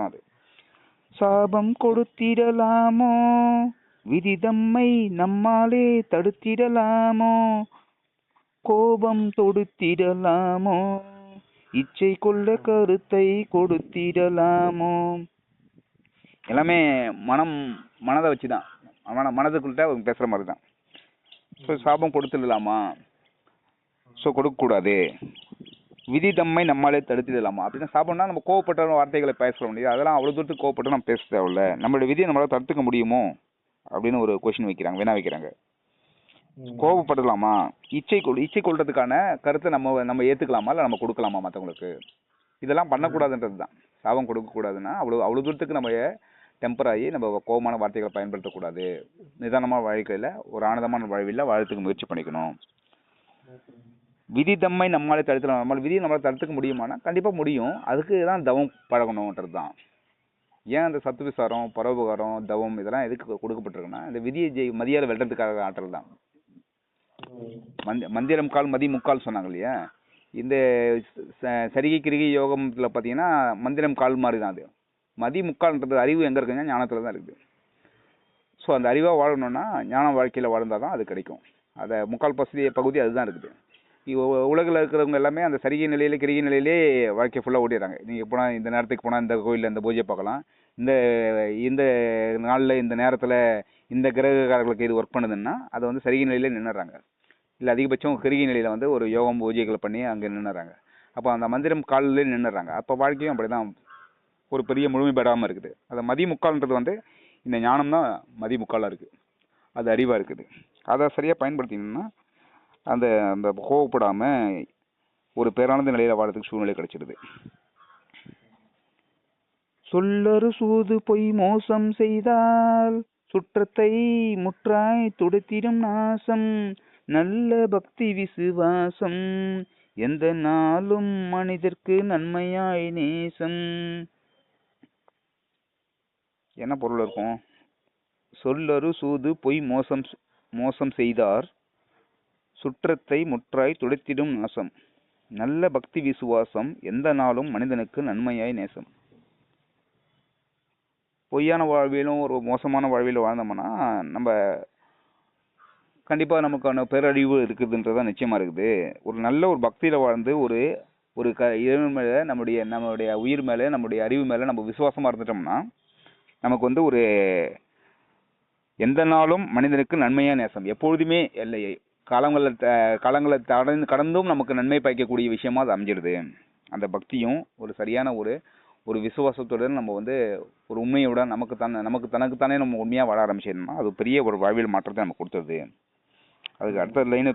அர்த்தம் அது. சாபம் கொடுத்திடலாமோ, விதி தம்மை நம்மாலே தடுத்திடலாமோ, கோபம் தொடுத்திடலாமோ, இச்சை கொள்ள கருத்தை கொடுத்திடலாமோ. எல்லாமே மனதை வச்சுதான், மனதுக்குள்ளிட்ட பேசுற மாதிரி தான். ஸோ சாபம் கொடுத்துடலாமா, ஸோ கொடுக்கக்கூடாது. விதி தம்மை நம்மளாலே தடுத்துடலாமா அப்படின்னா, சாபம்னா நம்ம கோவப்பட்ட வார்த்தைகளை பேச முடியாது. அதெல்லாம் அவ்வளோ தூரத்துக்கு கோவப்பட்டு நம்ம பேச தேவையில்ல. நம்மளோட விதியை நம்மளால தடுத்துக்க முடியுமோ அப்படின்னு ஒரு கொஸ்டின் வைக்கிறாங்க, வினா வைக்கிறாங்க. கோவப்படலாமா, இச்சை கொள்றதுக்கான கருத்தை நம்ம ஏற்றுக்கலாமா, இல்லை நம்ம கொடுக்கலாமா மற்றவங்களுக்கு, இதெல்லாம் பண்ணக்கூடாதுன்றது தான். சாபம் கொடுக்கக்கூடாதுன்னா அவ்வளோ தூரத்துக்கு நம்ம டெம்பர் ஆகி நம்ம கோபமான வார்த்தைகளை பயன்படுத்தக்கூடாது. நிதானமான வாழ்க்கையில் ஒரு ஆனந்தமான வாழ்வில் வாழறதுக்கு முயற்சி பண்ணிக்கணும். விதி தம்மை நம்மளாலே தடுத்துலாம். நம்மளால் விதியை நம்மளால் தடுத்துக்க முடியுமானா கண்டிப்பாக முடியும். அதுக்கு தான் தவம் பழகணுன்றது தான். ஏன் அந்த சத்து விசாரம், பரோபகாரம், தவம் இதெல்லாம் எதுக்கு கொடுக்கப்பட்டிருக்குன்னா, இந்த விதியை மதியால் வெல்றதுக்காக ஆற்றல் தான். மந்திரம் கால் மதி முக்கால் சொன்னாங்க இல்லையா. இந்த சரிகை கிரிகை யோகத்தில் பார்த்தீங்கன்னா மந்திரம் கால் மாதிரி தான். அது மதி முக்கால்ன்றது அறிவு எங்கே இருக்குன்னா ஞானத்தில் தான் இருக்குது. ஸோ அந்த அறிவாக வாழணும்னா ஞான வாழ்க்கையில் வாழ்ந்தால் தான் அது கிடைக்கும். அதை முக்கால் பகுதி அதுதான் இருக்குது. உலகில் இருக்கிறவங்க எல்லாமே அந்த சரிகை நிலையில கிரிகை நிலையிலே வாழ்க்கை ஃபுல்லாக ஓடிடுறாங்க. நீங்கள் போனால் இந்த நேரத்துக்கு போனால் இந்த கோயிலில் இந்த பூஜை பார்க்கலாம், இந்த நாளில் இந்த நேரத்தில் இந்த கிரகக்காரர்களுக்கு இது ஒர்க் பண்ணுதுன்னா அதை வந்து சரிகை நிலையிலே நின்றுறாங்க. இல்லை அதிகபட்சம் கிரிகை நிலையில் வந்து ஒரு யோகம் பூஜைகளை பண்ணி அங்கே நின்றுறாங்க. அப்போ அந்த மந்திரம் காலிலே நின்றுறாங்க. அப்போ வாழ்க்கையும் அப்படி தான் ஒரு பெரிய முழுமை பெறாமல் இருக்குது. அதை மதி முக்கால்ன்றது வந்து இந்த ஞானம் தான் மதி முக்காலாக இருக்குது, அது அறிவாக இருக்குது. அதை சரியாக பயன்படுத்தினோம்னா அந்த அந்த கோவப்படாமல் ஒரு பேரானந்த நிலையில் வாழறதுக்கு சூழ்நிலை கிடைச்சிடுது. சொல்லறு சூது பொய் மோசம் செய்தால் சுற்றத்தை முற்றாய் துடைத்திடும் நாசம், நல்ல பக்தி விசுவாசம் எந்த நாளும் மனிதர்க்கு நன்மையாய் நேசம். என்ன பொருள் இருக்கும்? சொல்லறு சூது பொய் மோசம் செய்தார் சுற்றத்தை முற்றாய் துடைத்திடும் நாசம், நல்ல பக்தி விசுவாசம் எந்த நாளும் மனிதனுக்கு நன்மையாய் நேசம். பொய்யான வாழ்விலும் ஒரு மோசமான வாழ்விலும் வாழ்ந்தோம்னா நம்ம கண்டிப்பாக நமக்கான பேரழிவு இருக்குதுன்றதான் நிச்சயமாக இருக்குது. ஒரு நல்ல ஒரு பக்தியில் வாழ்ந்து ஒரு இறைவன் மேலே நம்மளுடைய உயிர் மேலே நம்முடைய அறிவு மேலே நம்ம விசுவாசமாக இருந்துட்டோம்னா நமக்கு வந்து ஒரு எந்த நாளும் மனிதனுக்கு நன்மையாக நேசம் எப்பொழுதுமே எல்லையை காலங்களை கடந்தும் நமக்கு நன்மை பயக்கக்கூடிய விஷயமா அது அமைஞ்சிடுது. அந்த பக்தியும் ஒரு சரியான ஒரு விசுவாசத்துடன் நம்ம வந்து ஒரு உண்மையோட தனக்குத்தானே நம்ம உண்மையாக வாழ ஆரம்பிச்சிடணும்னா அது பெரிய ஒரு வாழ்வியல் மாற்றத்தை நமக்கு கொடுத்துருது. அதுக்கு அடுத்த லைனு